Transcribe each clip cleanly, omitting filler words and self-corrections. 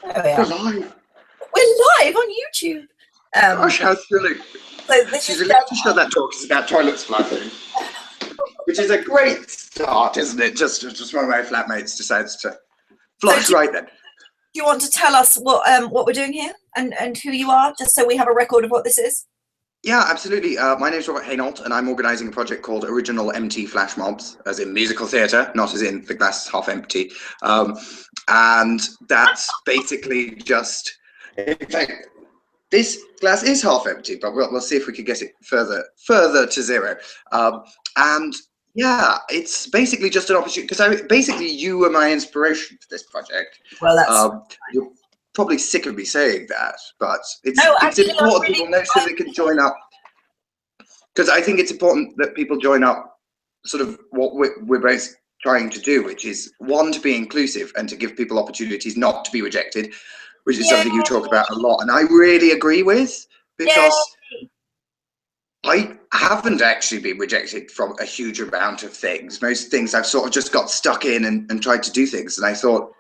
There we We're are. live. We're live on YouTube. Gosh, how silly. So this She's is allowed to show that talk is about toilets flushing, which is a great start, isn't it? Just one of my flatmates decides to flush do right then. you want to tell us what we're doing here and who you are, just so we have a record of what this is? Yeah, absolutely. My name is Robert Hainault, and I'm organising a project called Original Empty Flashmobs, as in musical theatre, not as in the glass is half empty. And that's basically just, in fact, this glass is half empty, but we'll see if we can get it further to zero. And yeah, it's basically just an opportunity, because basically you were my inspiration for this project. Well, that's you're probably sick of me saying that, but it's actually, important people know so they can join up. Because I think it's important that people join up, sort of what we're both trying to do, which is, one, to be inclusive and to give people opportunities not to be rejected, which is something you talk about a lot, and I really agree with, because I haven't actually been rejected from a huge amount of things. Most things I've sort of just got stuck in and tried to do things, and I thought,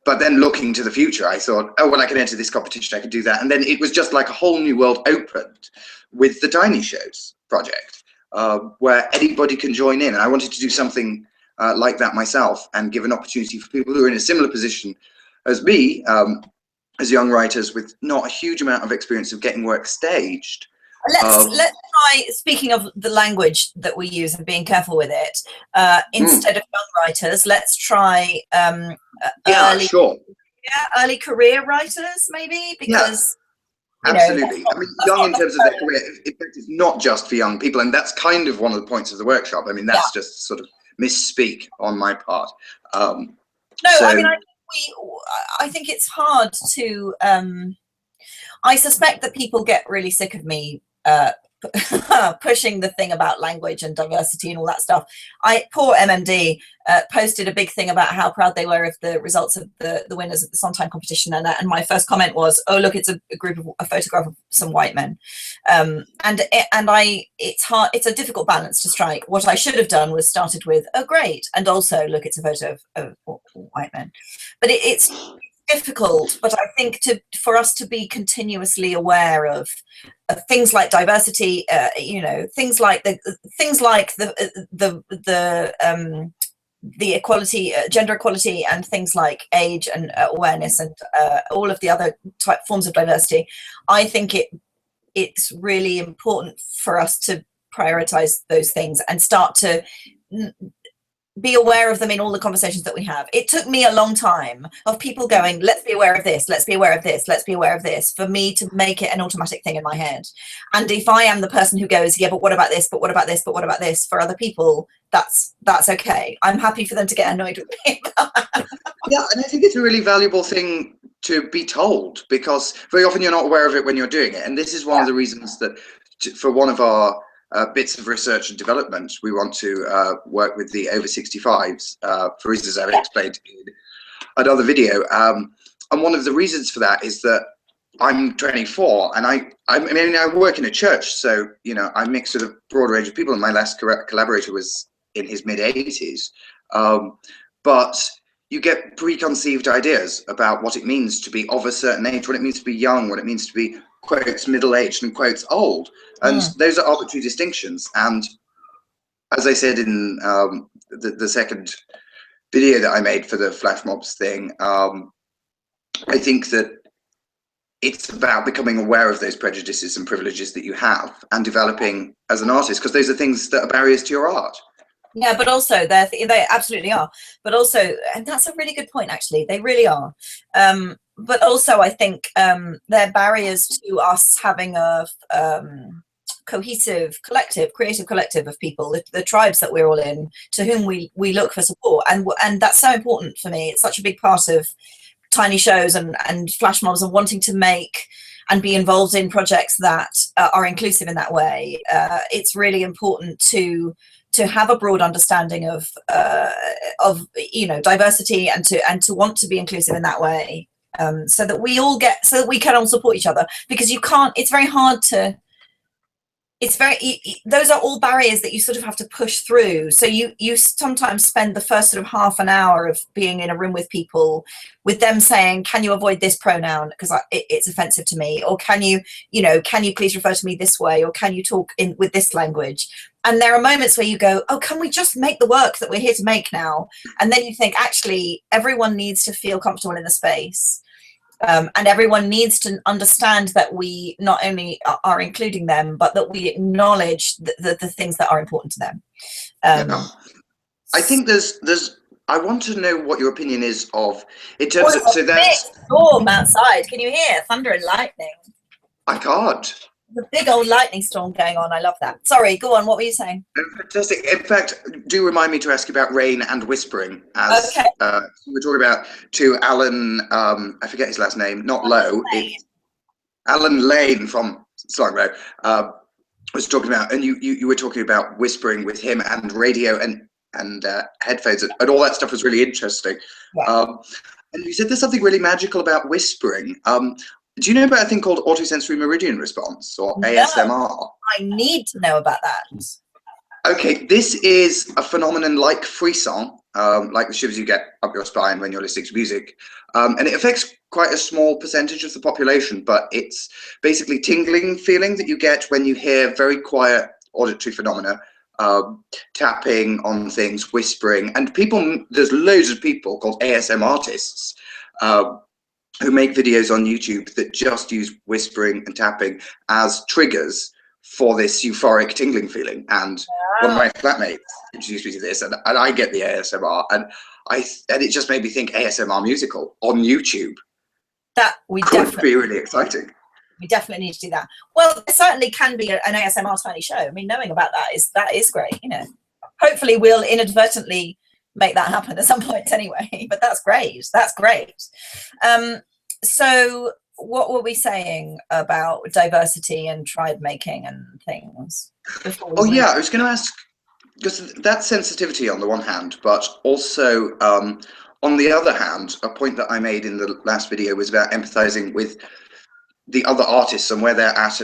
but then looking to the future, I thought, oh, well, I can enter this competition, I can do that, and then it was just like a whole new world opened with the Tiny Shows project, where anybody can join in, and I wanted to do something like that myself, and give an opportunity for people who are in a similar position as me, as young writers with not a huge amount of experience of getting work staged. let's try, speaking of the language that we use and being careful with it, instead of young writers, let's try early career writers, maybe, because absolutely. I mean, young in terms of their career. In fact, it's not just for young people, and that's kind of one of the points of the workshop. I mean, that's just sort of misspeak on my part. I mean, I think it's hard to. I suspect that people get really sick of me pushing the thing about language and diversity and all that stuff. Poor MMD posted a big thing about how proud they were of the results of the winners of the Sondheim competition, and my first comment was, "Oh, look, it's a photograph of some white men," it's hard. It's a difficult balance to strike. What I should have done was started with, "Oh, great," and also, "Look, it's a photo of white men," but it's difficult. But I think for us to be continuously aware of things like diversity, things like the equality, gender equality, and things like age and awareness, and all of the other forms of diversity. I think it's really important for us to prioritize those things and start to be aware of them in all the conversations that we have. It took me a long time of people going, let's be aware of this, let's be aware of this, let's be aware of this, for me to make it an automatic thing in my head. And if I am the person who goes, yeah, but what about this, but what about this, but what about this, for other people, that's okay. I'm happy for them to get annoyed with me. Yeah, and I think it's a really valuable thing to be told, because very often you're not aware of it when you're doing it. And this is one of the reasons that for one of our bits of research and development, we want to work with the over 65s for reasons I've explained in another video. And one of the reasons for that is that I'm 24, and I work in a church, so I mix with a broad range of people, and my last collaborator was in his mid-80s. But you get preconceived ideas about what it means to be of a certain age, what it means to be young, what it means to be, quotes, middle-aged and quotes old. And those are arbitrary distinctions. And as I said in the second video that I made for the Flashmobs thing, I think that it's about becoming aware of those prejudices and privileges that you have and developing as an artist, because those are things that are barriers to your art. Yeah, but also they absolutely are. But also, and that's a really good point, actually, they really are. But also, I think they're barriers to us having a cohesive collective, creative collective of people, the tribes that we're all in, to whom we look for support, and that's so important for me. It's such a big part of Tiny Shows and Flashmobs, and wanting to make and be involved in projects that are inclusive in that way. It's really important to have a broad understanding of diversity, and to want to be inclusive in that way, so that we can all support each other, because it's very hard to it's those are all barriers that you sort of have to push through. So you sometimes spend the first sort of half an hour of being in a room with people, with them saying, can you avoid this pronoun because it's offensive to me, or can you please refer to me this way, or can you talk in with this language? And there are moments where you go, oh, can we just make the work that we're here to make now? And then you think, actually, everyone needs to feel comfortable in the space. And everyone needs to understand that we not only are including them, but that we acknowledge the things that are important to them. Yeah. I think there's. I want to know what your opinion is of in terms of. So that's big storm outside. Can you hear thunder and lightning? I can't. The big old lightning storm going on. I love that. Sorry, go on. What were you saying? Fantastic. In fact, do remind me to ask you about rain and whispering. As okay. We're talking about to Alan, I forget his last name, not Lowe. It's Alan Lane from Slang Row. Was talking about, and you were talking about whispering with him and radio and headphones and all that stuff was really interesting. Yeah. And you said there's something really magical about whispering. Do you know about a thing called autosensory meridian response, or ASMR? I need to know about that. Okay, this is a phenomenon like frisson, like the shivers you get up your spine when you're listening to music. And it affects quite a small percentage of the population, but it's basically tingling feeling that you get when you hear very quiet auditory phenomena, tapping on things, whispering. And people, there's loads of people called ASM artists, who make videos on YouTube that just use whispering and tapping as triggers for this euphoric tingling feeling. And one of my flatmates introduced me to this, and I get the ASMR, and it just made me think ASMR musical on YouTube. That we could be really exciting. We definitely need to do that. Well, there certainly can be an ASMR tiny show. I mean, knowing about that is great. You know, hopefully we'll inadvertently make that happen at some point anyway, but that's great. That's great. So what were we saying about diversity and tribe making and things? Oh yeah, I was going to ask, because that sensitivity on the one hand, but also on the other hand, a point that I made in the last video was about empathizing with the other artists and where they're at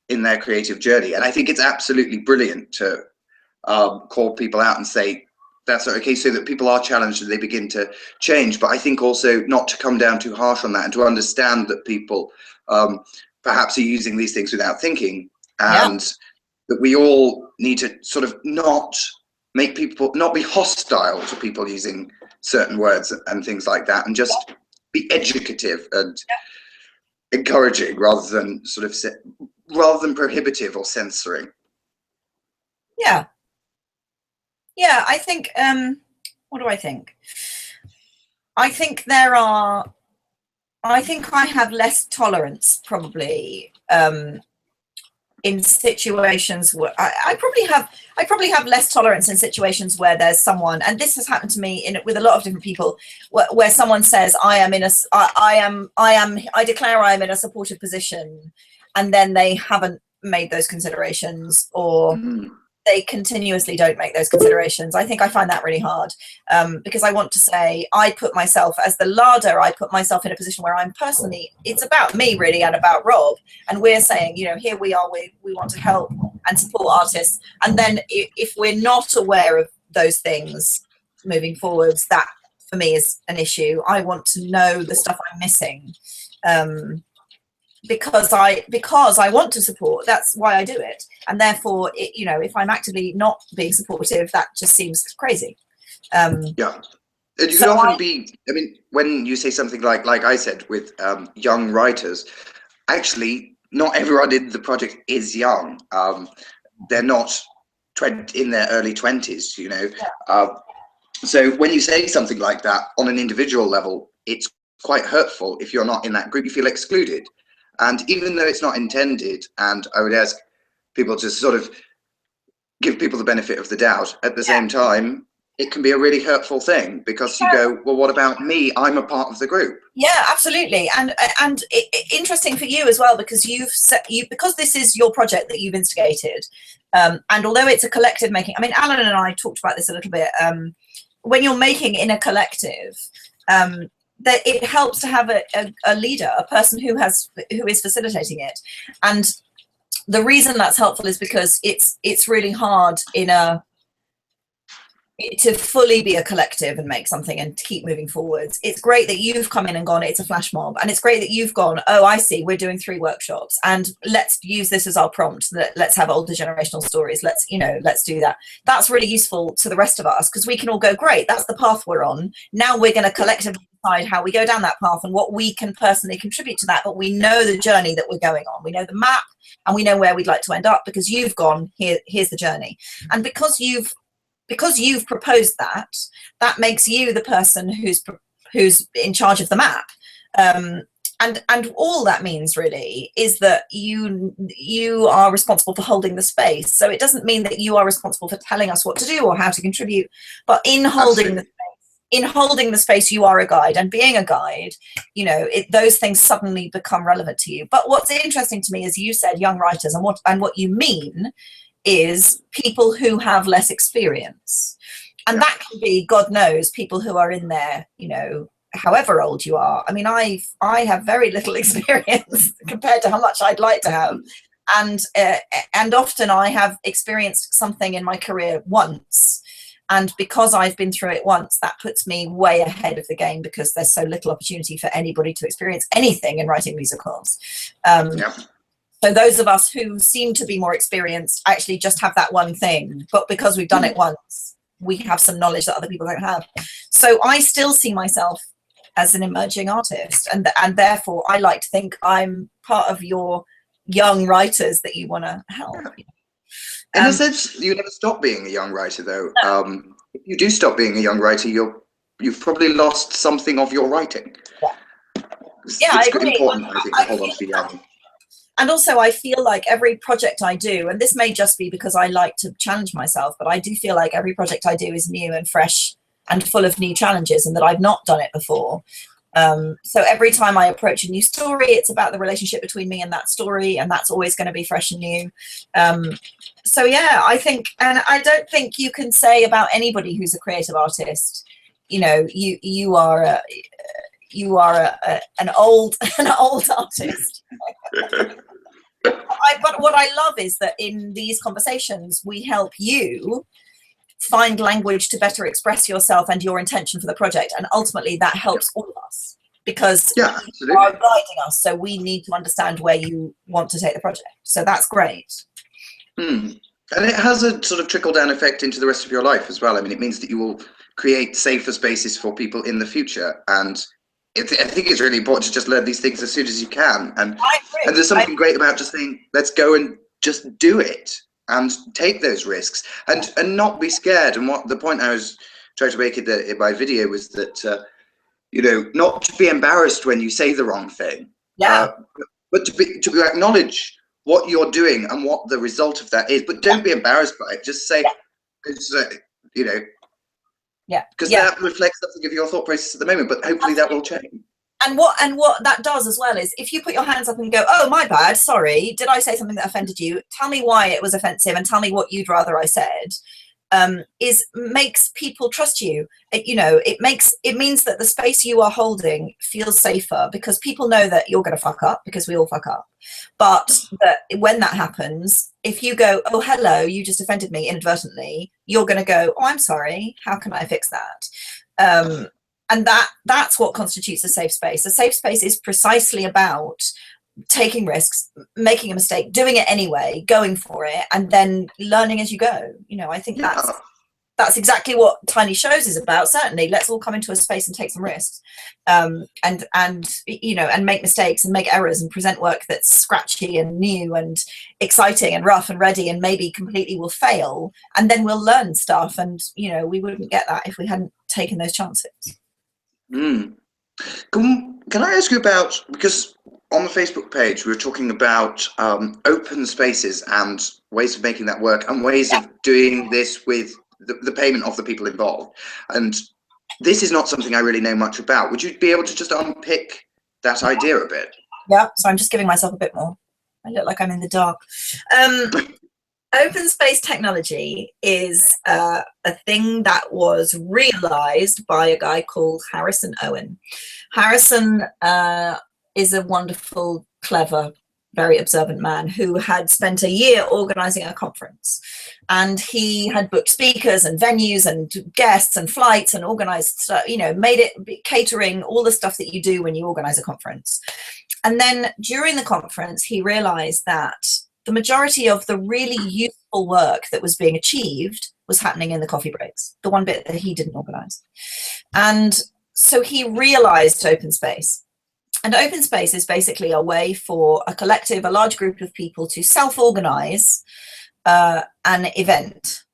in their creative journey. And I think it's absolutely brilliant to call people out and say, that's okay, so that people are challenged and they begin to change. But I think also not to come down too harsh on that, and to understand that people perhaps are using these things without thinking, and that we all need to sort of not be hostile to people using certain words and things like that, and just be educative and encouraging rather than prohibitive or censoring. Yeah, I think, what do I think? I think I have less tolerance probably in situations where I probably have less tolerance in situations where there's someone, and this has happened to me with a lot of different people, where someone says, I declare I am in a supportive position, and then they haven't made those considerations, or they continuously don't make those considerations. I think I find that really hard, because I want to say, I put myself as the larder, I put myself in a position where I'm personally, it's about me really and about Rob, and we're saying, you know, here we are, we want to help and support artists. And then if we're not aware of those things moving forwards, that for me is an issue. I want to know the stuff I'm missing, because I want to support. That's why I do it. And therefore, you know, if I'm actively not being supportive, that just seems crazy. Yeah. And you can often be, I mean, when you say something like I said with young writers, actually, not everyone in the project is young. They're not in their early 20s, you know. So when you say something like that on an individual level, it's quite hurtful. If you're not in that group, you feel excluded. And even though it's not intended, and I would ask people to sort of give people the benefit of the doubt, at the same time, it can be a really hurtful thing, because you go, well, what about me? I'm a part of the group. Yeah, absolutely. And interesting for you as well, because because this is your project that you've instigated, and although it's a collective making, I mean, Alan and I talked about this a little bit, when you're making in a collective, that it helps to have a leader, a person who is facilitating it. And the reason that's helpful is because it's really hard to fully be a collective and make something and to keep moving forwards. It's great that you've come in and gone, it's a flash mob, and it's great that you've gone, oh, I see, we're doing 3 workshops and let's use this as our prompt. Let's have older generational stories. Let's do that. That's really useful to the rest of us, because we can all go, great, that's the path we're on. Now we're going to collectively decide how we go down that path and what we can personally contribute to that. But we know the journey that we're going on. We know the map and we know where we'd like to end up, because you've gone, here's the journey. And because you've proposed that makes you the person who's in charge of the map, and all that means really is that you are responsible for holding the space. So it doesn't mean that you are responsible for telling us what to do or how to contribute, but in holding the space, you are a guide, and being a guide, those things suddenly become relevant to you. But what's interesting to me is you said young writers, and what you mean is people who have less experience, and that can be, God knows, people who are in there, however old you are. I mean, I have very little experience compared to how much I'd like to have, and often I have experienced something in my career once, and because I've been through it once, that puts me way ahead of the game, because there's so little opportunity for anybody to experience anything in writing musicals. So those of us who seem to be more experienced actually just have that one thing, but because we've done it once, we have some knowledge that other people don't have. So I still see myself as an emerging artist, and therefore I like to think I'm part of your young writers that you want to help. In a sense, you never stop being a young writer, though. If you do stop being a young writer, you've probably lost something of your writing. I it's agree. Important, I think, to hold on to be young. And also I feel like every project I do, and this may just be because I like to challenge myself, but I do feel like every project I do is new and fresh and full of new challenges, and that I've not done it before. So every time I approach a new story, it's about the relationship between me and that story, and that's always going to be fresh and new. So yeah, I think, and I don't think you can say about anybody who's a creative artist, you are an old artist. But what I love is that in these conversations, we help you find language to better express yourself and your intention for the project. And ultimately that helps all of us, because you are guiding us. So we need to understand where you want to take the project. So that's great. And it has a sort of trickle down effect into the rest of your life as well. I mean, it means that you will create safer spaces for people in the future. And I think it's really important to just learn these things as soon as you can. And there's something great about just saying, let's go and just do it and take those risks and not be scared. And what the point I was trying to make in my video was that, not to be embarrassed when you say the wrong thing, but to acknowledge what you're doing and what the result of that is, but don't be embarrassed by it. Just say, because that reflects something of your thought process at the moment, but hopefully that will change. And what that does as well is, if you put your hands up and go, oh, my bad, sorry, did I say something that offended you? Tell me why it was offensive and tell me what you'd rather I said. Makes people trust you. It means that the space you are holding feels safer, because people know that you're going to fuck up, because we all fuck up. But that when that happens, if you go, oh, hello, you just offended me inadvertently, you're going to go, oh, I'm sorry, how can I fix that? And that's what constitutes a safe space. A safe space is precisely about taking risks, making a mistake, doing it anyway, going for it, and then learning as you go. I think that's exactly what Tiny Shows is about. Certainly, let's all come into a space and take some risks, and make mistakes and make errors and present work that's scratchy and new and exciting and rough and ready, and maybe completely will fail, and then we'll learn stuff. And we wouldn't get that if we hadn't taken those chances. Can I ask you about, because on the Facebook page we were talking about open spaces and ways of making that work, and ways of doing this with the payment of the people involved, and this is not something I really know much about. Would you be able to just unpick that idea a bit? Yeah, so I'm just giving myself a bit more. I look like I'm in the dark. Open space technology is a thing that was realized by a guy called Harrison Owen. Harrison is a wonderful, clever very observant man who had spent a year organizing a conference, and he had booked speakers and venues and guests and flights and organized stuff, you know, made it catering, all the stuff that you do when you organize a conference. And then during the conference, he realized that the majority of the really useful work that was being achieved was happening in the coffee breaks, the one bit that he didn't organize. And so he realized open space. And open space is basically a way for a collective, a large group of people to self-organize an event.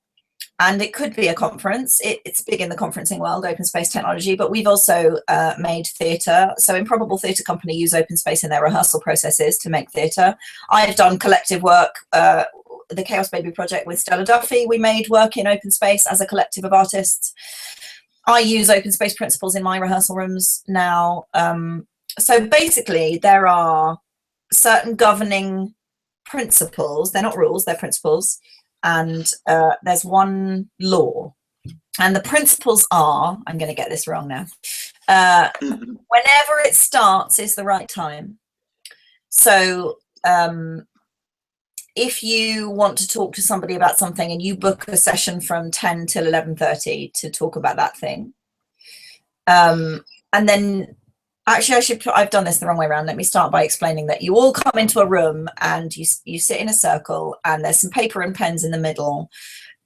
And it could be a conference. It's big in the conferencing world, open space technology, but we've also made theatre. So Improbable Theatre Company use open space in their rehearsal processes to make theatre. I've done collective work, the Chaos Baby project with Stella Duffy. We made work in open space as a collective of artists. I use open space principles in my rehearsal rooms now. So basically, there are certain governing principles. They're not rules, they're principles. And there's one law. And the principles are, I'm going to get this wrong now, whenever it starts is the right time. So if you want to talk to somebody about something and you book a session from 10 till 11:30 to talk about that thing, and then actually, I've done this the wrong way around. Let me start by explaining that you all come into a room and you sit in a circle and there's some paper and pens in the middle.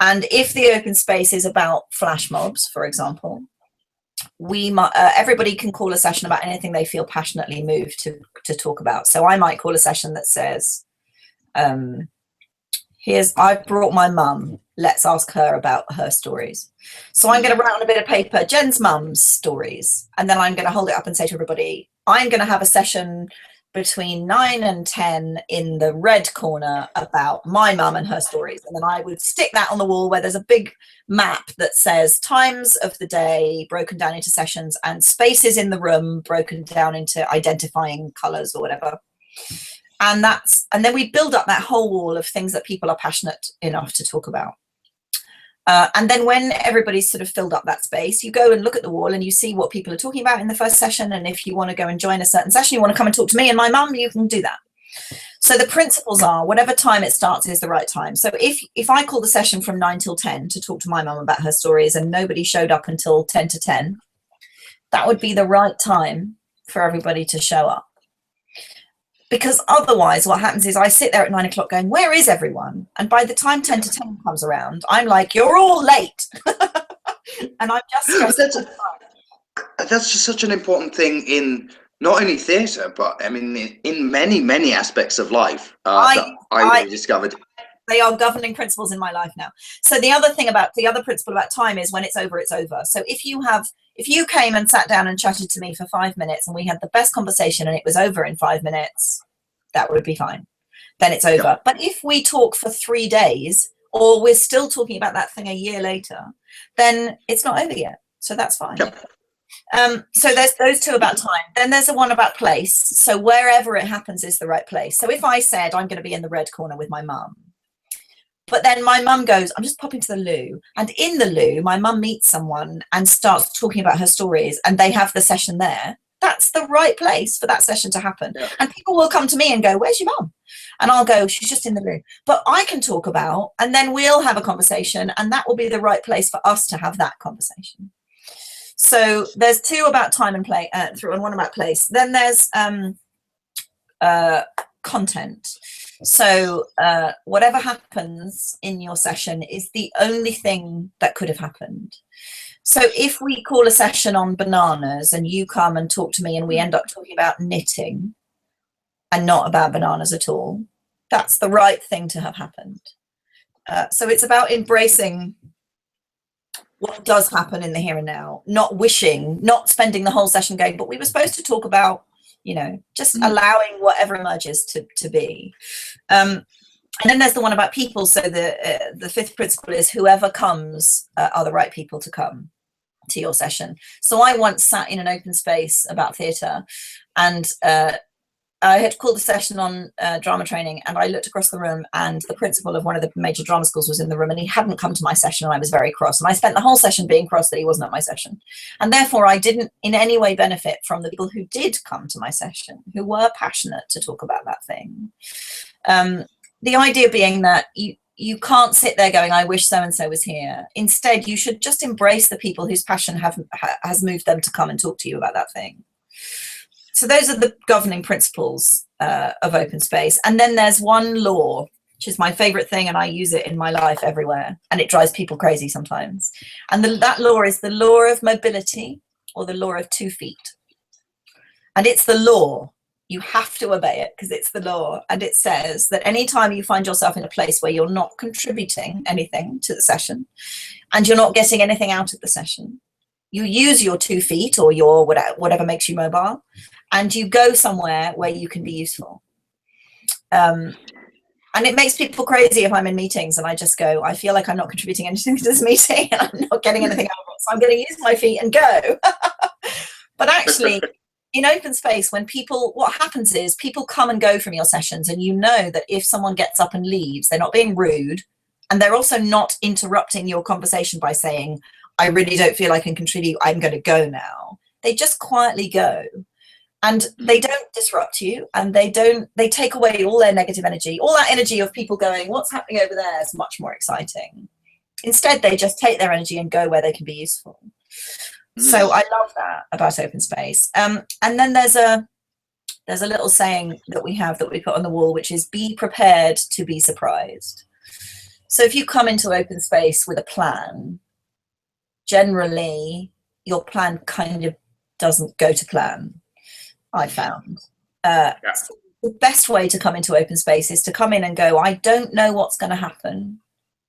And if the open space is about flash mobs, for example, everybody can call a session about anything they feel passionately moved to talk about. So I might call a session that says, I've brought my mum. Let's ask her about her stories. So I'm going to write on a bit of paper, Jen's mum's stories. And then I'm going to hold it up and say to everybody, I'm going to have a session between 9 and 10 in the red corner about my mum and her stories. And then I would stick that on the wall where there's a big map that says times of the day broken down into sessions and spaces in the room broken down into identifying colors or whatever. And then we build up that whole wall of things that people are passionate enough to talk about. And then when everybody's sort of filled up that space, you go and look at the wall and you see what people are talking about in the first session. And if you want to go and join a certain session, you want to come and talk to me and my mum, you can do that. So the principles are whatever time it starts is the right time. So if I call the session from 9 till 10 to talk to my mum about her stories and nobody showed up until 10 to 10, that would be the right time for everybody to show up. Because otherwise what happens is I sit there at 9 o'clock going, where is everyone? And by the time 10 to 10 comes around, I'm like, you're all late. And I'm just that's just such an important thing in not only theatre, but I mean, in many, many aspects of life that I discovered. They are governing principles in my life now. So the other principle about time is when it's over, it's over. So if you came and sat down and chatted to me for 5 minutes and we had the best conversation and it was over in 5 minutes, that would be fine. Then it's over. But if we talk for 3 days or we're still talking about that thing a year later, then it's not over yet. So that's fine. So there's those two about time. Then there's the one about place. So wherever it happens is the right place. So if I said I'm going to be in the red corner with my mum, but then my mum goes, I'm just popping to the loo. And in the loo, my mum meets someone and starts talking about her stories and they have the session there. That's the right place for that session to happen. Yeah. And people will come to me and go, where's your mum? And I'll go, she's just in the loo. But I can talk about, and then we'll have a conversation and that will be the right place for us to have that conversation. So there's two about time and play, and one about place. Then there's content. So whatever happens in your session is the only thing that could have happened. So if we call a session on bananas and you come and talk to me and we end up talking about knitting and not about bananas at all, that's the right thing to have happened. So it's about embracing what does happen in the here and now, not wishing, not spending the whole session going, but we were supposed to talk about, you know, just allowing whatever emerges to be. And then there's the one about people. So the fifth principle is whoever comes are the right people to come to your session. So I once sat in an open space about theatre and I had called a session on drama training, and I looked across the room, and the principal of one of the major drama schools was in the room, and he hadn't come to my session, and I was very cross. And I spent the whole session being cross that he wasn't at my session. And therefore, I didn't in any way benefit from the people who did come to my session, who were passionate to talk about that thing. The idea being that you can't sit there going, I wish so-and-so was here. Instead, you should just embrace the people whose passion has moved them to come and talk to you about that thing. So those are the governing principles of open space. And then there's one law, which is my favorite thing, and I use it in my life everywhere, and it drives people crazy sometimes. And that law is the law of mobility, or the law of 2 feet. And it's the law. You have to obey it because it's the law. And it says that anytime you find yourself in a place where you're not contributing anything to the session, and you're not getting anything out of the session, you use your 2 feet or your whatever makes you mobile, and you go somewhere where you can be useful. And it makes people crazy if I'm in meetings and I just go, I feel like I'm not contributing anything to this meeting and I'm not getting anything out of it, so I'm going to use my feet and go. But actually, in open space, what happens is people come and go from your sessions, and you know that if someone gets up and leaves, they're not being rude, and they're also not interrupting your conversation by saying, I really don't feel I can contribute, I'm going to go now. They just quietly go, and they don't disrupt you, and they take away all their negative energy. All that energy of people going, what's happening over there is much more exciting. Instead, they just take their energy and go where they can be useful. So I love that about open space. And then there's a little saying that we put on the wall, which is be prepared to be surprised. So if you come into open space with a plan, generally your plan kind of doesn't go to plan, I found. So the best way to come into open space is to come in and go, I don't know what's going to happen,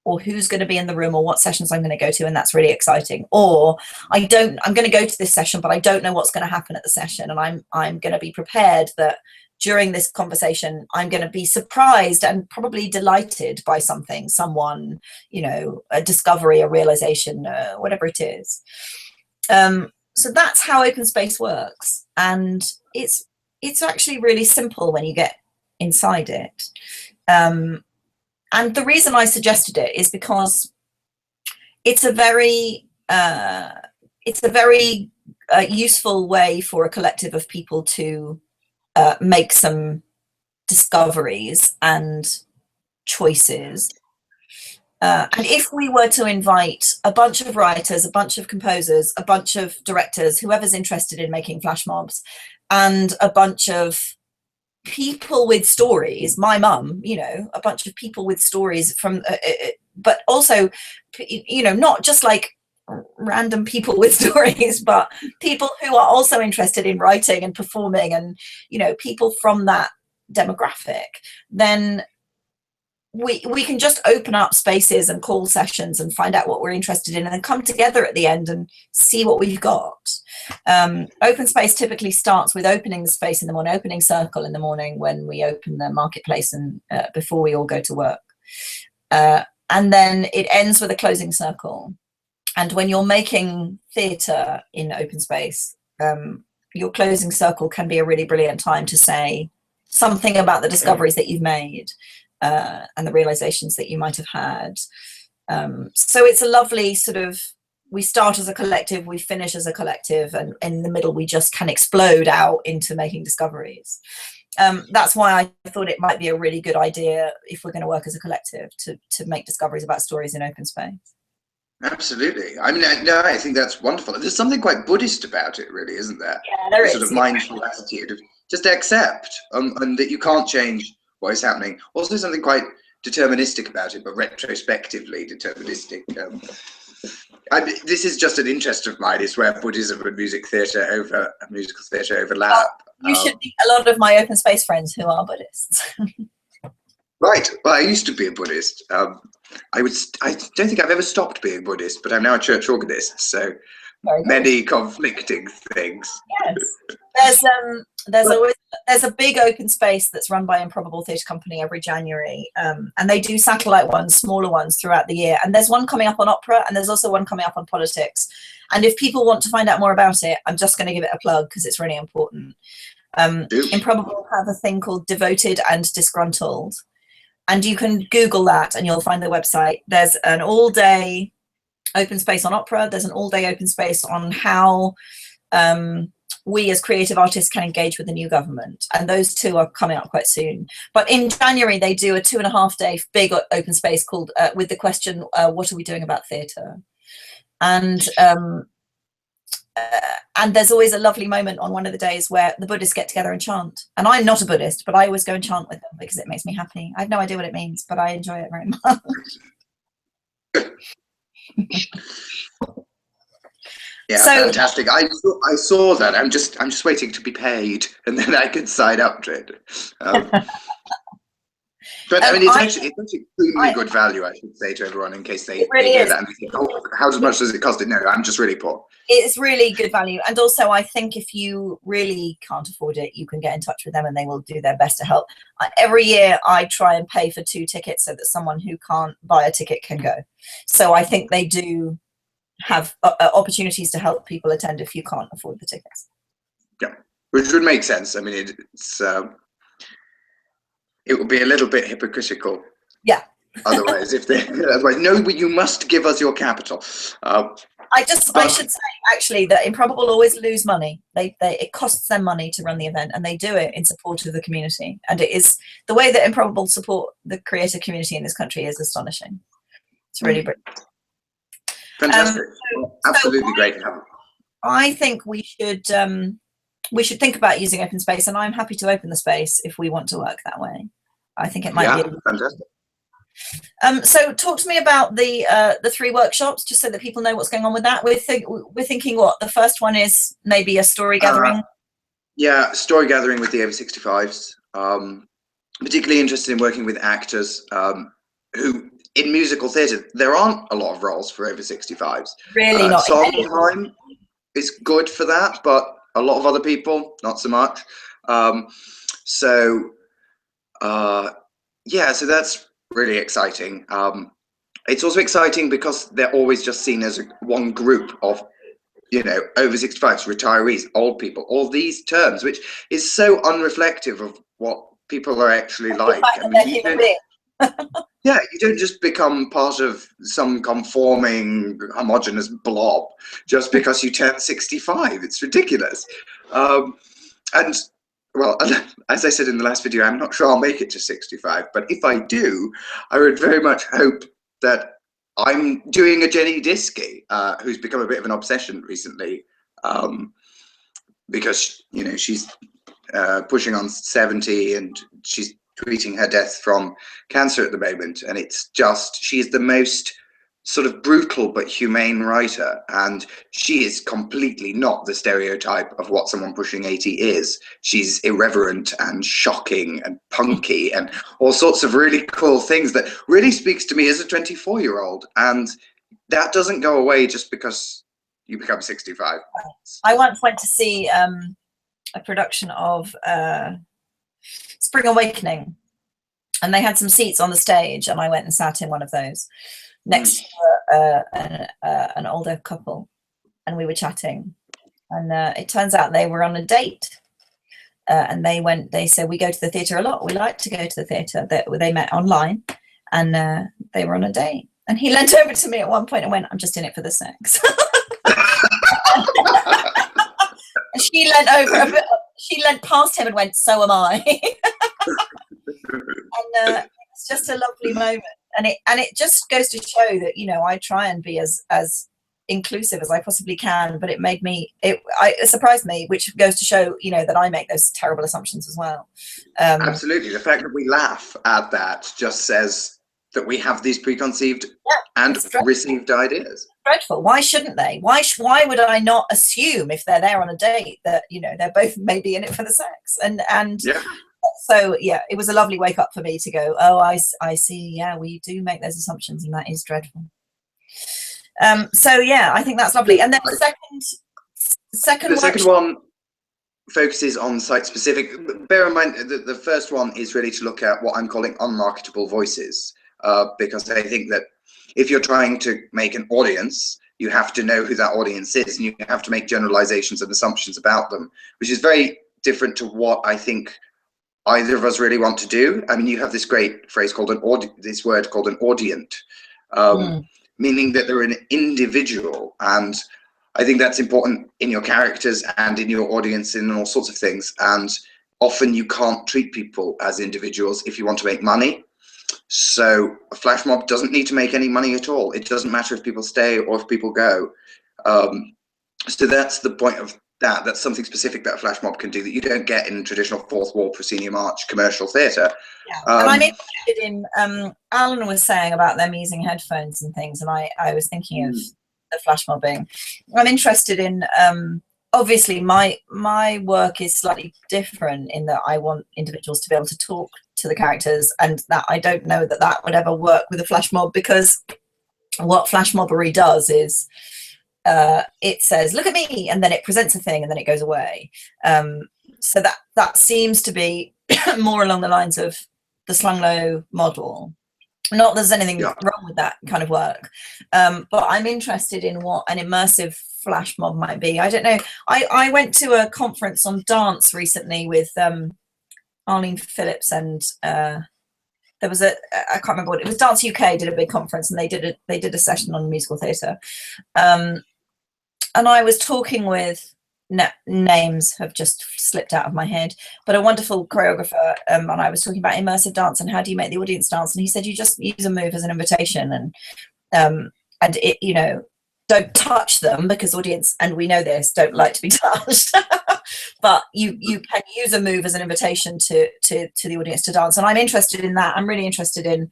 or who's going to be in the room, or what sessions I'm going to go to, and that's really exciting. Or I'm going to go to this session, but I don't know what's going to happen at the session, and I'm going to be prepared that during this conversation I'm going to be surprised and probably delighted by something, someone, a discovery, a realization, whatever it is. So that's how open space works, and it's actually really simple when you get inside it. And the reason I suggested it is because it's a very useful way for a collective of people to make some discoveries and choices. And if we were to invite a bunch of writers, a bunch of composers, a bunch of directors, whoever's interested in making flash mobs, and a bunch of people with stories, my mum, a bunch of people with stories from, but also, not just like random people with stories, but people who are also interested in writing and performing, and, people from that demographic, then we can just open up spaces and call sessions and find out what we're interested in, and then come together at the end and see what we've got. Open space typically starts with opening the space in the morning, opening circle in the morning when we open the marketplace and before we all go to work. And then it ends with a closing circle. And when you're making theatre in open space, your closing circle can be a really brilliant time to say something about the discoveries that you've made. And the realizations that you might have had. So it's a lovely sort of, we start as a collective, we finish as a collective, and in the middle we just can explode out into making discoveries. That's why I thought it might be a really good idea, if we're going to work as a collective, to make discoveries about stories in open space. Absolutely. I mean, I think that's wonderful. There's something quite Buddhist about it, really, isn't there? Yeah, there is. Sort of mindful attitude of just accept, and that you can't change what is happening. Also something quite deterministic about it, but retrospectively deterministic. This is just an interest of mine, is where Buddhism and musical theatre overlap. You should meet a lot of my open space friends who are Buddhists. Right. Well, I used to be a Buddhist. I don't think I've ever stopped being Buddhist, but I'm now a church organist, so many conflicting things. Yes. There's a big open space that's run by Improbable Theatre Company every January, and they do satellite ones, smaller ones throughout the year, and there's one coming up on opera, and there's also one coming up on politics. And if people want to find out more about it, I'm just going to give it a plug because it's really important. Improbable have a thing called Devoted and Disgruntled, and you can Google that and you'll find the website. There's an all-day open space on opera. There's an all-day open space on how we as creative artists can engage with the new government, and those two are coming up quite soon. But in January they do a 2.5-day big open space called with the question, what are we doing about theatre? And there's always a lovely moment on one of the days where the Buddhists get together and chant. And I'm not a Buddhist, but I always go and chant with them because it makes me happy. I have no idea what it means, but I enjoy it very much. Yeah, so, fantastic. I saw that. I'm just waiting to be paid, and then I can sign up to it. But I mean, it's actually extremely good value, I should say to everyone, in case they hear that and they think, oh, how much does it cost? No, I'm just really poor. It's really good value. And also, I think if you really can't afford it, you can get in touch with them and they will do their best to help. Every year, I try and pay for 2 tickets so that someone who can't buy a ticket can go. So I think they do have opportunities to help people attend if you can't afford the tickets. Yeah, which would make sense. I mean, it would be a little bit hypocritical. Yeah. Otherwise, no, but you must give us your capital. I should say actually that Improbable always lose money. It costs them money to run the event, and they do it in support of the community. And it is the way that Improbable support the creative community in this country is astonishing. It's really brilliant. Fantastic. Absolutely great. I think we should think about using open space, and I'm happy to open the space if we want to work that way. I think it might be fantastic. So talk to me about the 3 workshops, just so that people know what's going on with that. We're thinking what the first one is, maybe a story gathering. Story gathering with the over 65s. Particularly interested in working with actors who, in musical theatre, there aren't a lot of roles for over 65s. Really not. Sondheim is good for that, but a lot of other people, not so much. So that's really exciting. It's also exciting because they're always just seen as one group of, over 65s, retirees, old people, all these terms, which is so unreflective of what people are actually like. I mean, you don't just become part of some conforming, homogenous blob just because you turn 65. It's ridiculous. And well, as I said in the last video, I'm not sure I'll make it to 65, but if I do, I would very much hope that I'm doing a Jenny Diskey, who's become a bit of an obsession recently, because, she's pushing on 70 and she's tweeting her death from cancer at the moment. And it's just, she's the most sort of brutal but humane writer, and she is completely not the stereotype of what someone pushing 80 is. She's irreverent and shocking and punky and all sorts of really cool things that really speaks to me as a 24-year-old, and that doesn't go away just because you become 65. I once went to see a production of Spring Awakening, and they had some seats on the stage, and I went and sat in one of those next to an older couple, and we were chatting, and it turns out they were on a date, and they said, we go to the theatre a lot, we like to go to the theatre. They met online, and they were on a date, and he leant over to me at one point and went, I'm just in it for the sex. And she leant over a bit, she leant past him and went, so am I. And it's just a lovely moment. And it just goes to show that, I try and be as inclusive as I possibly can, but it surprised me, which goes to show, that I make those terrible assumptions as well. Absolutely. The fact that we laugh at that just says that we have these preconceived and received ideas. Dreadful. Why shouldn't they? Why would I not assume, if they're there on a date, that, they're both maybe in it for the sex? And so it was a lovely wake up for me to go, oh, I see. Yeah, we do make those assumptions, and that is dreadful. I think that's lovely. And then the second one focuses on site specific. Bear in mind that the first one is really to look at what I'm calling unmarketable voices, because I think that if you're trying to make an audience, you have to know who that audience is, and you have to make generalizations and assumptions about them, which is very different to what I think either of us really want to do. I mean, you have this great phrase called this word called an audient, meaning that they're an individual. And I think that's important in your characters and in your audience and all sorts of things. And often you can't treat people as individuals if you want to make money. So a flash mob doesn't need to make any money at all. It doesn't matter if people stay or if people go. So that's the point of that. That's something specific that a flash mob can do that you don't get in traditional fourth wall proscenium arch commercial theatre. Yeah. And I'm interested in, Alan was saying about them using headphones and things, and I was thinking of the flash mobbing. I'm interested in, obviously my work is slightly different in that I want individuals to be able to talk to the characters, and that I don't know that that would ever work with a flash mob, because what flash mobbery does is it says, look at me, and then it presents a thing and then it goes away. So that seems to be more along the lines of the slung low model. Not that there's anything wrong with that kind of work, but I'm interested in what an immersive flash mob might be. I don't know. I went to a conference on dance recently with Arlene Phillips, and there was I can't remember what it was. Dance UK did a big conference, and they did a session on musical theatre, and I was talking with, names have just slipped out of my head, but a wonderful choreographer, and I was talking about immersive dance and how do you make the audience dance, and he said you just use a move as an invitation, and it, you know, don't touch them, because audience, and we know this, don't like to be touched. But you can use a move as an invitation to the audience to dance, and I'm interested in that. I'm really interested in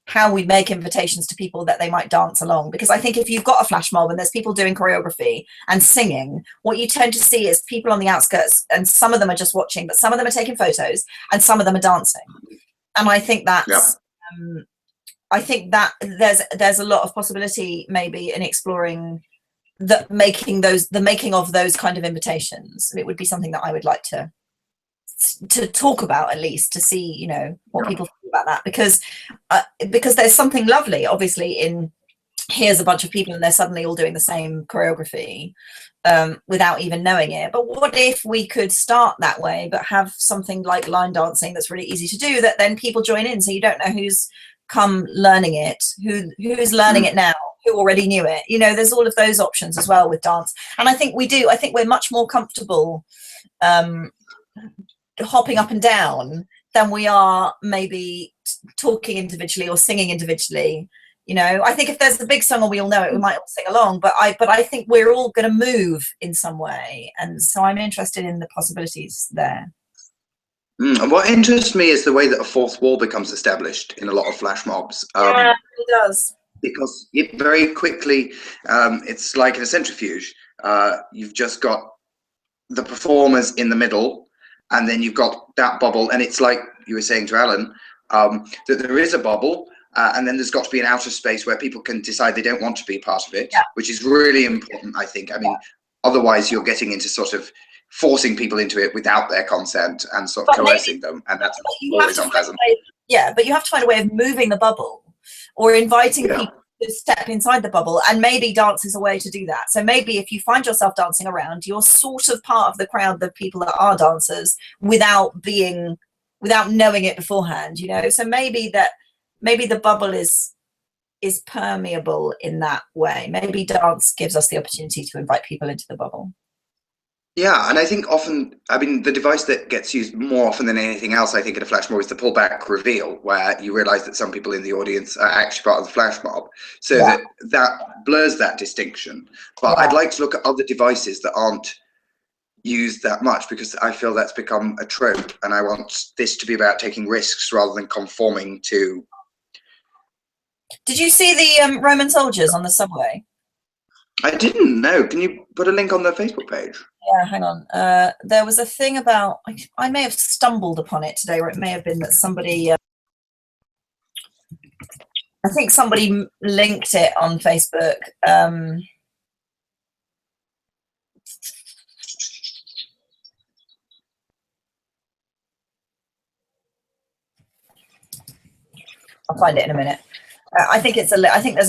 how we make invitations to people that they might dance along, because I think if you've got a flash mob and there's people doing choreography and singing, what you tend to see is people on the outskirts, and some of them are just watching, but some of them are taking photos and some of them are dancing. And I think that's I think that there's a lot of possibility maybe in exploring the making of those kind of invitations. It would be something that I would like to talk about, at least to see, you know, what people think about that, because there's something lovely obviously in, here's a bunch of people and they're suddenly all doing the same choreography without even knowing it. But what if we could start that way, but have something like line dancing that's really easy to do, that then people join in, so you don't know who's come learning it, who's learning it now, who already knew it. You know, there's all of those options as well with dance, and I think we're much more comfortable hopping up and down than we are maybe talking individually or singing individually. You know, I think if there's a big song and we all know it, we might all sing along, but I think we're all going to move in some way, and so I'm interested in the possibilities there. And what interests me is the way that a fourth wall becomes established in a lot of flash mobs. Yeah, it does. Because it very quickly, it's like in a centrifuge. You've just got the performers in the middle, and then you've got that bubble, and it's like you were saying to Alan, that there is a bubble, and then there's got to be an outer space where people can decide they don't want to be part of it, which is really important, I think. I mean, otherwise you're getting into sort of forcing people into it without their consent and sort of coercing them, and that's always unpleasant. But you have to find a way of moving the bubble or inviting people to step inside the bubble, and maybe dance is a way to do that. So maybe if you find yourself dancing around, you're sort of part of the crowd, the people that are dancers, without knowing it beforehand, you know. So maybe the bubble is permeable in that way. Maybe dance gives us the opportunity to invite people into the bubble. Yeah, and I think often, I mean, the device that gets used more often than anything else, I think, in a flash mob is the pullback reveal, where you realise that some people in the audience are actually part of the flash mob. So that blurs that distinction. But I'd like to look at other devices that aren't used that much, because I feel that's become a trope, and I want this to be about taking risks rather than conforming to. Did you see the Roman soldiers on the subway? I didn't know. Can you put a link on the Facebook page? Yeah, hang on. There was a thing about, I may have stumbled upon it today, or it may have been that somebody, I think somebody linked it on Facebook. I'll find it in a minute. I think there's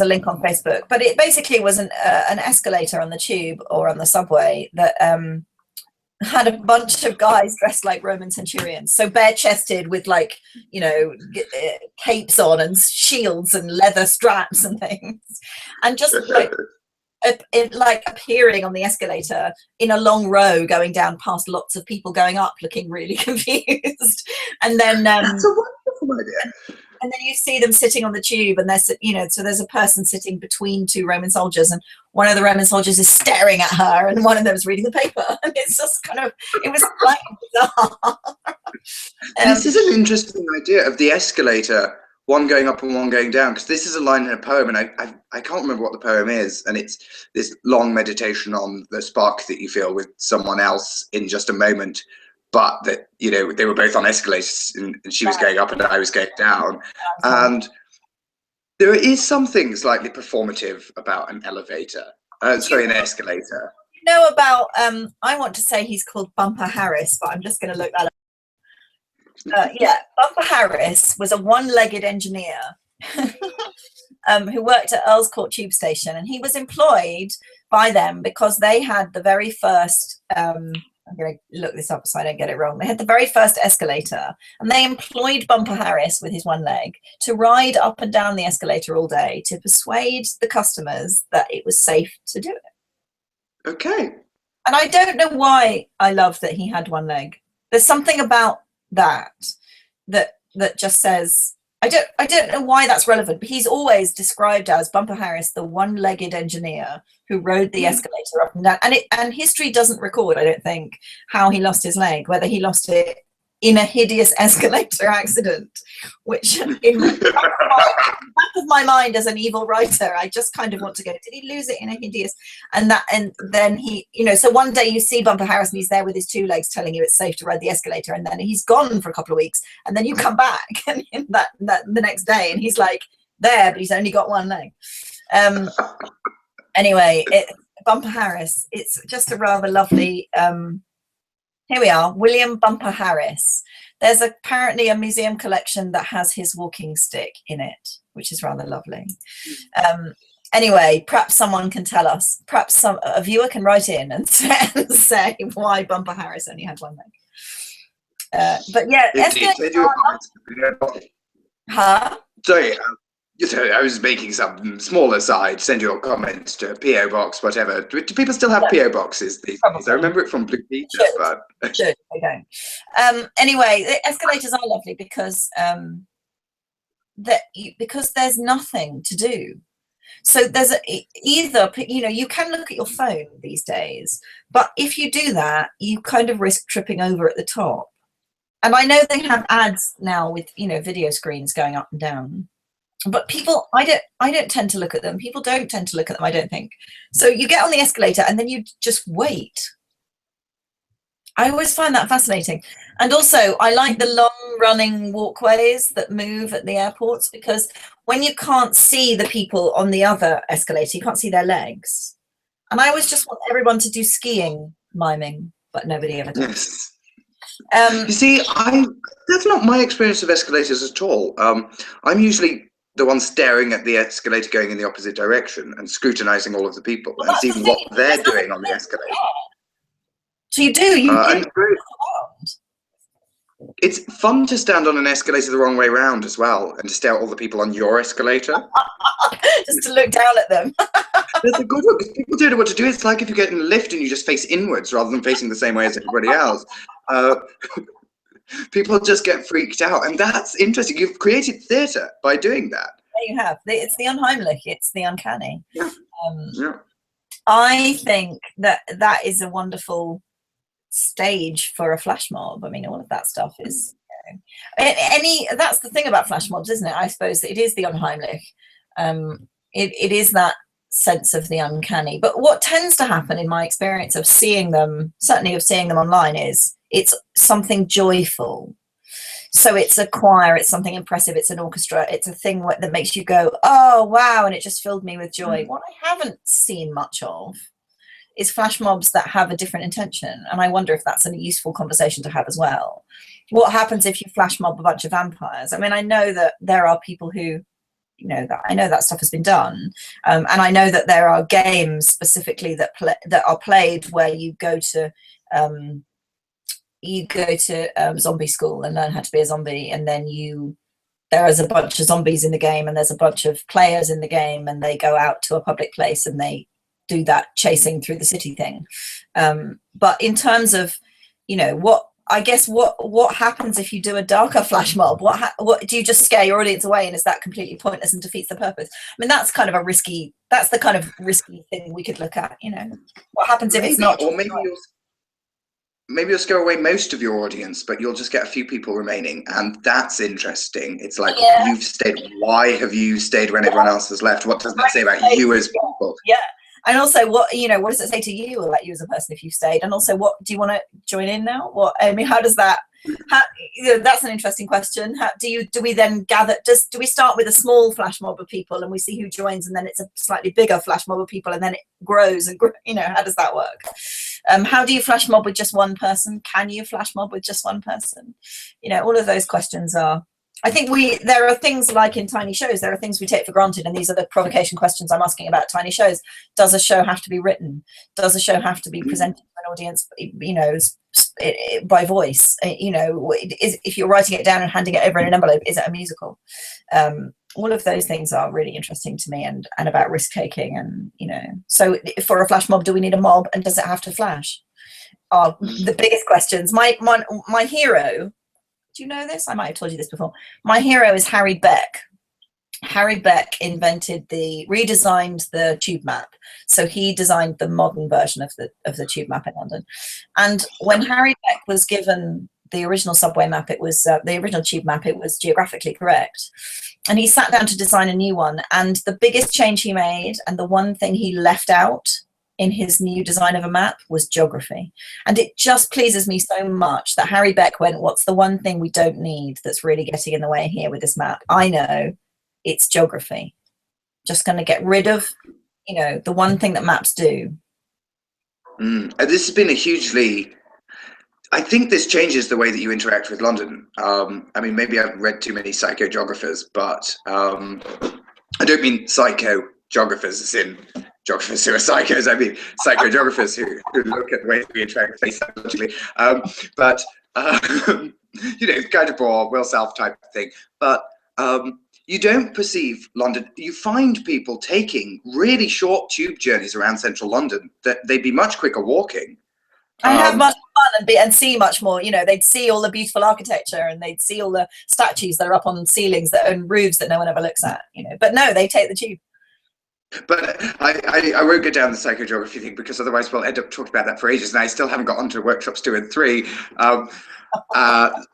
a link on Facebook, but it basically was an escalator on the tube or on the subway that had a bunch of guys dressed like Roman centurions, so bare-chested with like, you know, capes on and shields and leather straps and things, and just like appearing on the escalator in a long row going down past lots of people going up looking really confused. And then That's a wonderful idea. and then you see them sitting on the tube, and there's, you know, so there's a person sitting between two Roman soldiers, and one of the Roman soldiers is staring at her, and one of them is reading the paper, and it's just kind of, it was quite bizarre. This is an interesting idea of the escalator, one going up and one going down, because this is a line in a poem, and I can't remember what the poem is, and it's this long meditation on the spark that you feel with someone else in just a moment, but that, you know, they were both on escalators, and she was going up and I was going down. And there is something slightly performative about an elevator, sorry, an escalator. You know about, I want to say he's called Bumper Harris, but I'm just going to look that up. Yeah, Bumper Harris was a one-legged engineer who worked at Earl's Court Tube Station, and he was employed by them because they had the very first, I'm going to look this up so I don't get it wrong. They had the very first escalator, and they employed Bumper Harris with his one leg to ride up and down the escalator all day to persuade the customers that it was safe to do it. Okay. And I don't know why I love that he had one leg. There's something about that just says, I don't know why that's relevant, but he's always described as Bumper Harris, the one-legged engineer who rode the escalator up and down. And history doesn't record, I don't think, how he lost his leg, whether he lost it in a hideous escalator accident, which in the back of my mind as an evil writer, I just kind of want to go, did he lose it in a hideous? And then he, you know, so one day you see Bumper Harris and he's there with his two legs telling you it's safe to ride the escalator, and then he's gone for a couple of weeks, and then you come back and the next day and he's like there, but he's only got one leg. Anyway, Bumper Harris, it's just a rather lovely, here we are, William Bumper Harris. There's apparently a museum collection that has his walking stick in it, which is rather lovely. Anyway, perhaps someone can tell us, perhaps a viewer can write in and say why Bumper Harris only had one leg. But yeah, huh? Sorry, I was making some small aside. Send your comments to PO box, whatever. Do people still have PO boxes these days? I remember it from Blue Peter, but should, they don't. Anyway, the escalators are lovely because because there's nothing to do. So there's either, you know, you can look at your phone these days, but if you do that, you kind of risk tripping over at the top. And I know they have ads now with, you know, video screens going up and down. But people, I don't tend to look at them. People don't tend to look at them, I don't think. So you get on the escalator and then you just wait. I always find that fascinating. And also, I like the long running walkways that move at the airports, because when you can't see the people on the other escalator, you can't see their legs. And I always just want everyone to do skiing miming, but nobody ever does. Yes. You see, that's not my experience of escalators at all. I'm usually the one staring at the escalator going in the opposite direction and scrutinizing all of the people and seeing what they're doing on the escalator. So you do, it's fun to stand on an escalator the wrong way around as well, and to stare at all the people on your escalator. Just to look down at them. That's a good one, because people don't know what to do. It's like if you get in a lift and you just face inwards rather than facing the same way as everybody else. People just get freaked out, and that's interesting. You've created theatre by doing that. There you have. It's the unheimlich. It's the uncanny. Yeah. I think that is a wonderful stage for a flash mob. I mean, all of that stuff is, you know, that's the thing about flash mobs, isn't it? I suppose it is the unheimlich. It is that sense of the uncanny. But what tends to happen in my experience of seeing them, certainly of seeing them online, is it's something joyful. So it's a choir, it's something impressive, it's an orchestra, it's a thing that makes you go, oh, wow, and it just filled me with joy. What I haven't seen much of is flash mobs that have a different intention. And I wonder if that's a useful conversation to have as well. What happens if you flash mob a bunch of vampires? I mean, I know that there are people who, you know, that I know that stuff has been done. And I know that there are games specifically that are played where you go to you go to zombie school and learn how to be a zombie, and then there is a bunch of zombies in the game, and there's a bunch of players in the game, and they go out to a public place and they do that chasing through the city thing. But in terms of, what happens if you do a darker flash mob? What do you just scare your audience away, and is that completely pointless and defeats the purpose? I mean, that's the kind of risky thing we could look at. What happens if it's not? Or maybe you'll scare away most of your audience, but you'll just get a few people remaining, and that's interesting. It's like, you've stayed. Why have you stayed when everyone else has left? What does that say about you as people? Yeah. And also, what does it say to you about you as a person if you've stayed? And also, what do you want to join in now? How does that? That's an interesting question. Do we then gather? Do we start with a small flash mob of people and we see who joins, and then it's a slightly bigger flash mob of people, and then it grows and how does that work? How do you flash mob with just one person? Can you flash mob with just one person? All of those questions are. I think there are things like in tiny shows, there are things we take for granted, and these are the provocation questions I'm asking about tiny shows. Does a show have to be written? Does a show have to be presented to an audience, by voice? If you're writing it down and handing it over in an envelope, is it a musical? All of those things are really interesting to me, and about risk taking, and So for a flash mob, do we need a mob, and does it have to flash? Are the biggest questions. My hero. Do you know this? I might have told you this before. My hero is Harry Beck. Harry Beck redesigned the tube map. So he designed the modern version of the tube map in London. And when Harry Beck was given the original subway map, it was the original tube map, it was geographically correct. And he sat down to design a new one. And the biggest change he made, and the one thing he left out in his new design of a map, was geography. And it just pleases me so much that Harry Beck went, what's the one thing we don't need that's really getting in the way here with this map? I know, it's geography. Just going to get rid of, the one thing that maps do. This has been I think this changes the way that you interact with London. I mean, maybe I've read too many psychogeographers, but I don't mean psychogeographers as in geographers who are psychos. I mean psychogeographers who look at the way we interact with psychologically. But kind of broad, Will South type of thing. But you don't perceive London. You find people taking really short tube journeys around central London that they'd be much quicker walking. I have much fun and see much more. They'd see all the beautiful architecture, and they'd see all the statues that are up on ceilings and roofs that no one ever looks at. But no, they take the tube. But I won't go down the psychogeography thing, because otherwise we'll end up talking about that for ages, and I still haven't got onto workshops 2 and 3.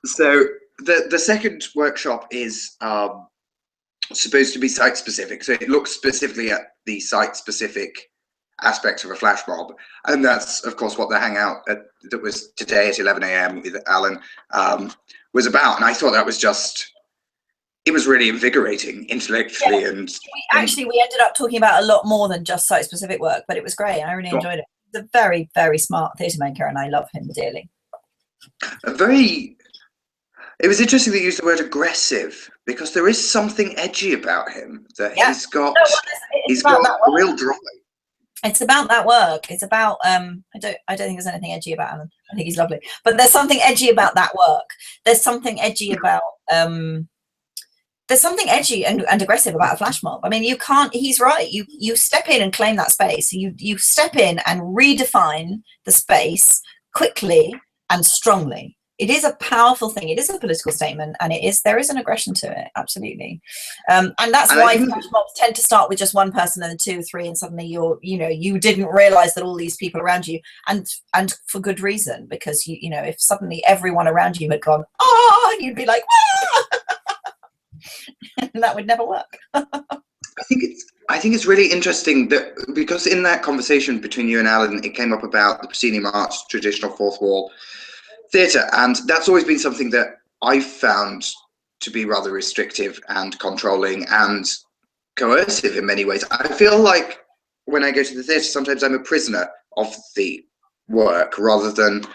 So the second workshop is supposed to be site specific. So it looks specifically at the site specific aspects of a flash mob, and that's of course what the hangout that was today at 11 a.m. with Alan was about. And I thought that was it was really invigorating intellectually. And we ended up talking about a lot more than just site specific work, but it was great. I really enjoyed it. He's a very, very smart theatre maker, and I love him dearly. It was interesting that you used the word aggressive, because there is something edgy about him. That he's got a real drive. It's about that work. It's about I don't think there's anything edgy about Alan. I think he's lovely. But there's something edgy about that work. There's something edgy about there's something edgy and aggressive about a flash mob. I mean, you can't, he's right. You step in and claim that space. You step in and redefine the space quickly and strongly. It is a powerful thing. It is a political statement, and there is an aggression to it. Absolutely. And that's why flash mobs tend to start with just one person and then 2 or 3, and suddenly you didn't realize that all these people around you, and for good reason, because if suddenly everyone around you had gone, you'd be like, that would never work. I think it's really interesting that, because in that conversation between you and Alan, it came up about the proscenium arts, traditional fourth wall theatre, and that's always been something that I've found to be rather restrictive and controlling and coercive in many ways. I feel like when I go to the theatre, sometimes I'm a prisoner of the work rather than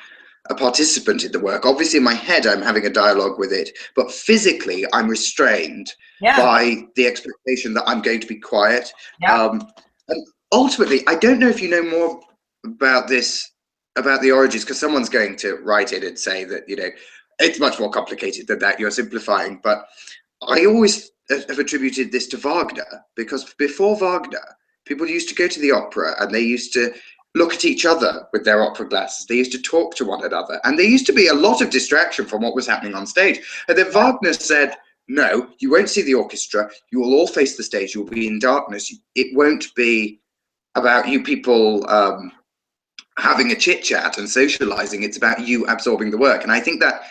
a participant in the work. Obviously in my head I'm having a dialogue with it, but physically I'm restrained by the expectation that I'm going to be quiet. And ultimately, I don't know if you know more about this about the origins, because someone's going to write it and say that, you know, it's much more complicated than that, you're simplifying. But I always have attributed this to Wagner, because before Wagner, people used to go to the opera and they used to look at each other with their opera glasses. They used to talk to one another, and there used to be a lot of distraction from what was happening on stage. And then Wagner said, no, you won't see the orchestra. You will all face the stage. You'll be in darkness. It won't be about you people having a chit chat and socializing. It's about you absorbing the work. And I think that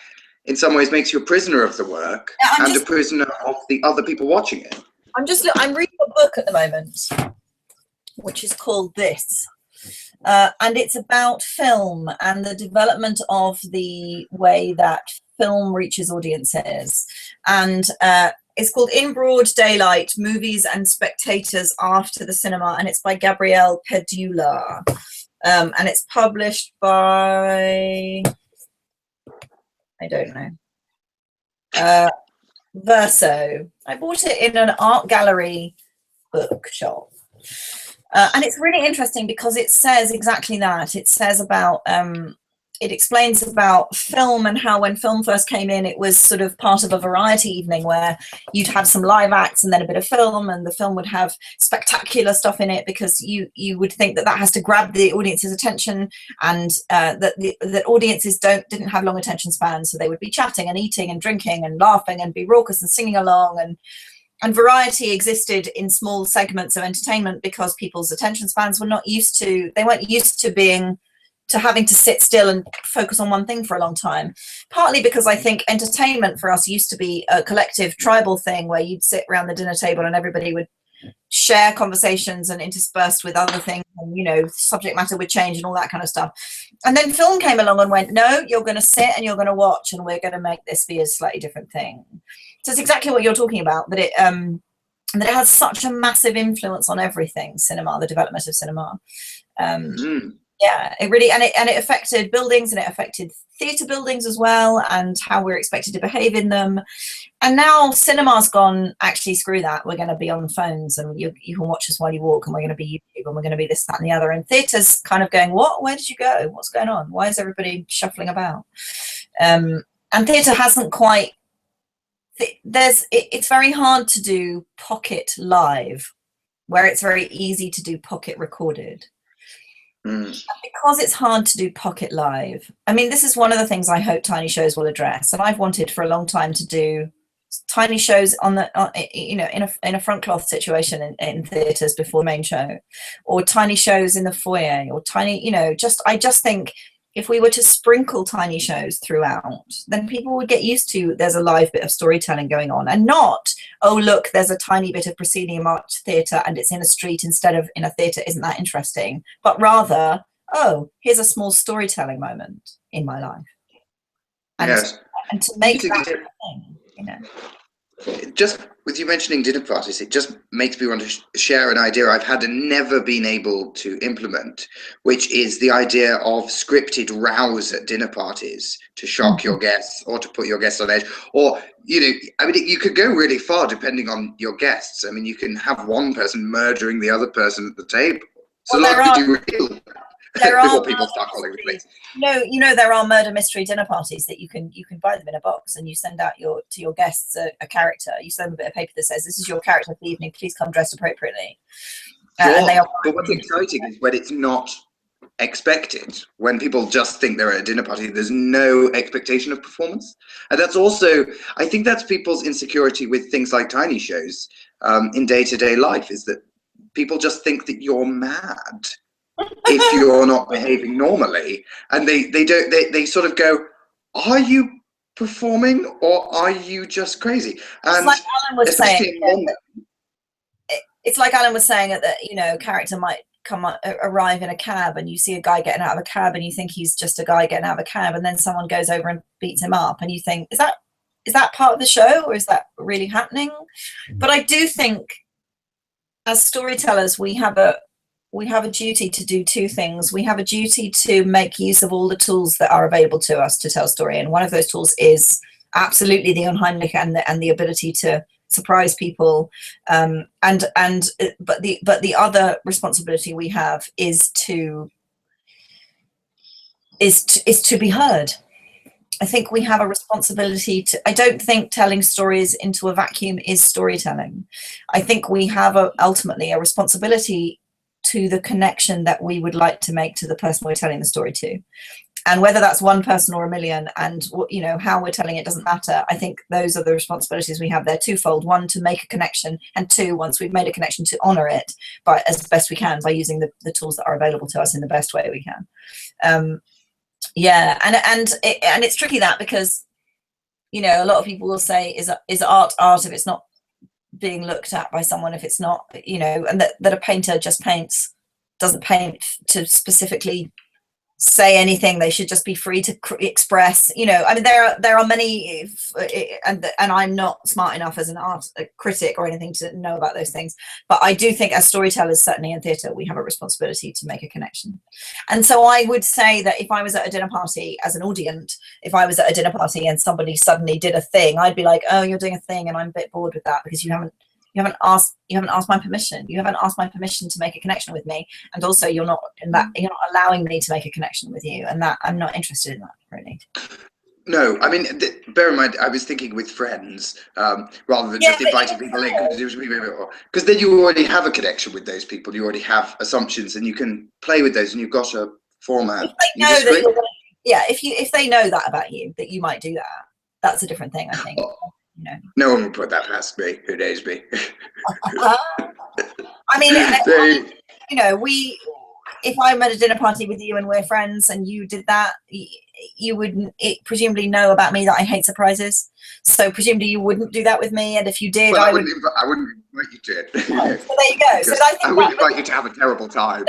in some ways makes you a prisoner of the work and a prisoner of the other people watching it. I'm reading a book at the moment, which is called This. And it's about film and the development of the way that film reaches audiences. And it's called In Broad Daylight, Movies and Spectators After the Cinema. And it's by Gabrielle Pedula. And it's published by, I don't know, Verso. I bought it in an art gallery bookshop. And it's really interesting because it says exactly that. It says about, it explains about film and how when film first came in, it was sort of part of a variety evening where you'd have some live acts and then a bit of film, and the film would have spectacular stuff in it because you would think that that has to grab the audience's attention, and that audiences didn't have long attention spans, so they would be chatting and eating and drinking and laughing and be raucous and singing along, and variety existed in small segments of entertainment because people's attention spans were not used to, they weren't used to having to sit still and focus on one thing for a long time. Partly because I think entertainment for us used to be a collective tribal thing where you'd sit around the dinner table and everybody would share conversations and interspersed with other things, and, you know, subject matter would change and all that kind of stuff. And then film came along and went, no, you're going to sit and you're going to watch, and we're going to make this be a slightly different thing. So it's exactly what you're talking about, that it has such a massive influence on everything, cinema, the development of cinema. Yeah, it really, and it affected buildings, and it affected theatre buildings as well, and how we're expected to behave in them. And now cinema's gone, actually, screw that. We're going to be on phones, and you can watch us while you walk, and we're going to be YouTube, and we're going to be this, that, and the other. And theatre's kind of going, what? Where did you go? What's going on? Why is everybody shuffling about? And theatre hasn't quite. It's very hard to do pocket live, where it's very easy to do pocket recorded. Because it's hard to do pocket live, I mean, this is one of the things I hope tiny shows will address, and I've wanted for a long time to do tiny shows on you know, in a front cloth situation in theatres before the main show, or tiny shows in the foyer, or tiny, you know, I just think if we were to sprinkle tiny shows throughout, then people would get used to there's a live bit of storytelling going on, and not, oh, look, there's a tiny bit of proscenium art theatre and it's in a street instead of in a theatre. Isn't that interesting? But rather, oh, here's a small storytelling moment in my life. And, yes. And to make that a thing, you know. Just with you mentioning dinner parties, it just makes me want to share an idea I've had and never been able to implement, which is the idea of scripted rows at dinner parties to shock your guests or to put your guests on edge. Or, you know, I mean, you could go really far depending on your guests. I mean, you can have one person murdering the other person at the table. So long as you do before people start calling the police. You know, there are murder mystery dinner parties that you can buy them in a box, and you send out to your guests a character. You send them a bit of paper that says, "This is your character for the evening. Please come dressed appropriately." Sure. But what's exciting is when it's not expected. When people just think they're at a dinner party, there's no expectation of performance, and that's also, I think, that's people's insecurity with things like tiny shows in day-to-day life, is that people just think that you're mad if you're not behaving normally, and they sort of go, are you performing or are you just crazy? And like Alan was saying, it's like Alan was saying that, you know, character might arrive in a cab, and you see a guy getting out of a cab and you think he's just a guy getting out of a cab, and then someone goes over and beats him up, and you think, is that part of the show, or is that really happening? But I do think as storytellers we have a duty to do two things. We have a duty to make use of all the tools that are available to us to tell story, and one of those tools is absolutely the Unheimlich and the ability to surprise people. But the other responsibility we have is to is to be heard. I think we have a responsibility to, I don't think telling stories into a vacuum is storytelling. I think we have ultimately a responsibility to the connection that we would like to make to the person we're telling the story to. And whether that's one person or a million, and you know, how we're telling it doesn't matter. I think those are the responsibilities we have. They're twofold: one, to make a connection, and two, once we've made a connection, to honor it by as best we can by using the tools that are available to us in the best way we can. Yeah, and it's tricky, that, because, you know, a lot of people will say, is art if it's not being looked at by someone, if it's not, you know, and that a painter just doesn't paint to specifically say anything. They should just be free to express, you know. I mean, there are many, and I'm not smart enough as an art critic or anything to know about those things, but I do think as storytellers, certainly in theatre, we have a responsibility to make a connection. And so I would say that if I was at a dinner party as an audience, if I was at a dinner party and somebody suddenly did a thing, I'd be like, oh, you're doing a thing and I'm a bit bored with that, because you haven't asked my permission. You haven't asked my permission to make a connection with me, and also you're not allowing me to make a connection with you, and that I'm not interested in that, really. No, I mean, bear in mind, I was thinking with friends, rather than just inviting people in, because then you already have a connection with those people. You already have assumptions, and you can play with those, and you've got a format. If they know that about you, that you might do that, that's a different thing, I think. You know. No one will put that past me. Who knows me? I mean, you know, if I'm at a dinner party with you and we're friends and you did that, you would presumably know about me that I hate surprises. So presumably you wouldn't do that with me, and if you did, I wouldn't invite you to it. Oh, so there you go. So I wouldn't invite you to have a terrible time.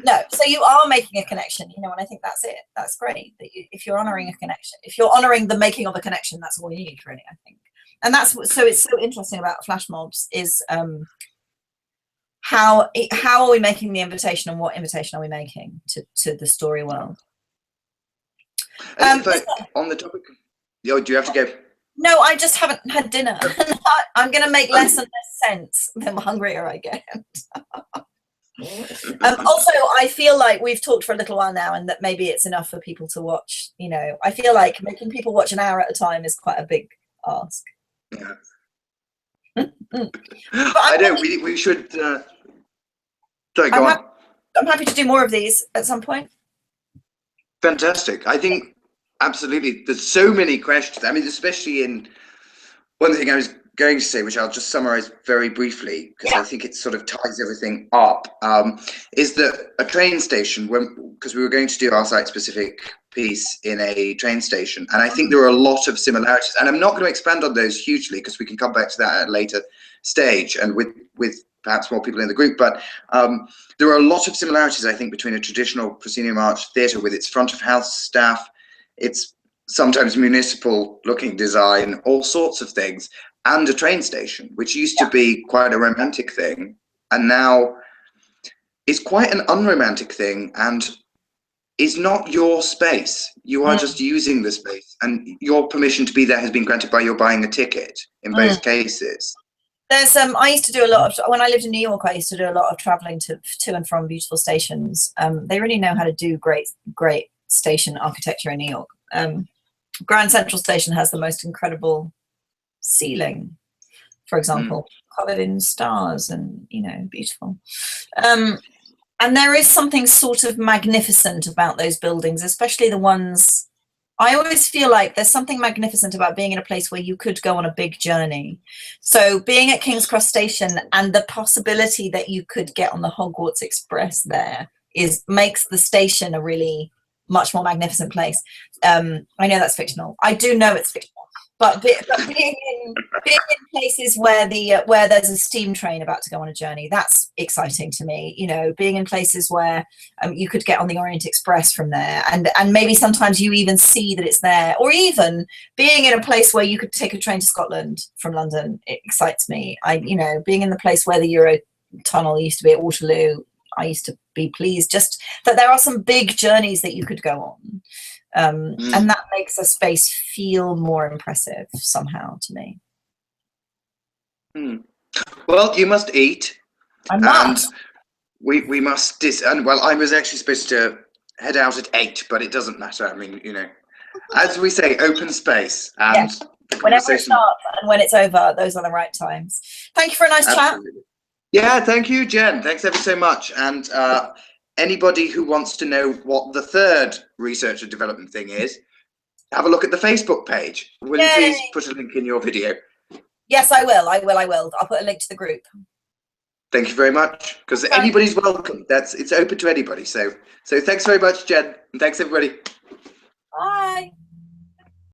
No, so you are making a connection, you know, and I think that's it. That's great. That if you're honoring a connection, if you're honoring the making of a connection, that's all you need, really, I think. And that's so it's so interesting about flash mobs is how are we making the invitation, and what invitation are we making to the story world? On the topic, do you have to go? No, I just haven't had dinner. I'm going to make less and less sense the hungrier I get. Also, I feel like we've talked for a little while now, and that maybe it's enough for people to watch. You know, I feel like making people watch an hour at a time is quite a big ask. Yeah. I don't. We should. Sorry, go on. I'm happy to do more of these at some point. Fantastic. I think absolutely. There's so many questions. I mean, especially in one thing I was going to say, which I'll just summarize very briefly, because I think it sort of ties everything up, is that a train station, because we were going to do our site-specific piece in a train station, and I think there are a lot of similarities, and I'm not going to expand on those hugely, because we can come back to that at a later stage, and with perhaps more people in the group, but there are a lot of similarities, I think, between a traditional proscenium arch theatre with its front of house staff, its sometimes municipal looking design, all sorts of things, and a train station, which used to be quite a romantic thing, and now is quite an unromantic thing, and is not your space. You are just using the space, and your permission to be there has been granted by your buying a ticket in both cases. There's I used to do a lot of, when I lived in New York, I used to do a lot of traveling to and from beautiful stations. They really know how to do great station architecture in New York. Grand Central Station has the most incredible ceiling, for example, covered in stars, and, you know, beautiful. And there is something sort of magnificent about those buildings, especially the ones. I always feel like there's something magnificent about being in a place where you could go on a big journey. So being at King's Cross Station, and the possibility that you could get on the Hogwarts Express there makes the station a really much more magnificent place. I know that's fictional. I do know it's fictional. But being in places where there's a steam train about to go on a journey, that's exciting to me. You know, being in places where you could get on the Orient Express from there, and maybe sometimes you even see that it's there, or even being in a place where you could take a train to Scotland from London, it excites me. You know, being in the place where the Euro tunnel used to be at Waterloo, I used to be pleased just that there are some big journeys that you could go on. And that makes a space feel more impressive somehow to me. Well, you must eat. I must. And we must and well, I was actually supposed to head out at 8, but it doesn't matter. I mean, you know, as we say, open space, and the whenever it conversation. starts and when it's over, those are the right times. Thank you for a nice chat. Yeah, thank you, Jen. Thanks ever so much. And anybody who wants to know what the third research and development thing is, have a look at the Facebook page. Will you please put a link in your video? Yes, I will. I'll put a link to the group. Thank you very much. Because anybody's welcome. It's open to anybody. So thanks very much, Jen. And thanks everybody. Bye.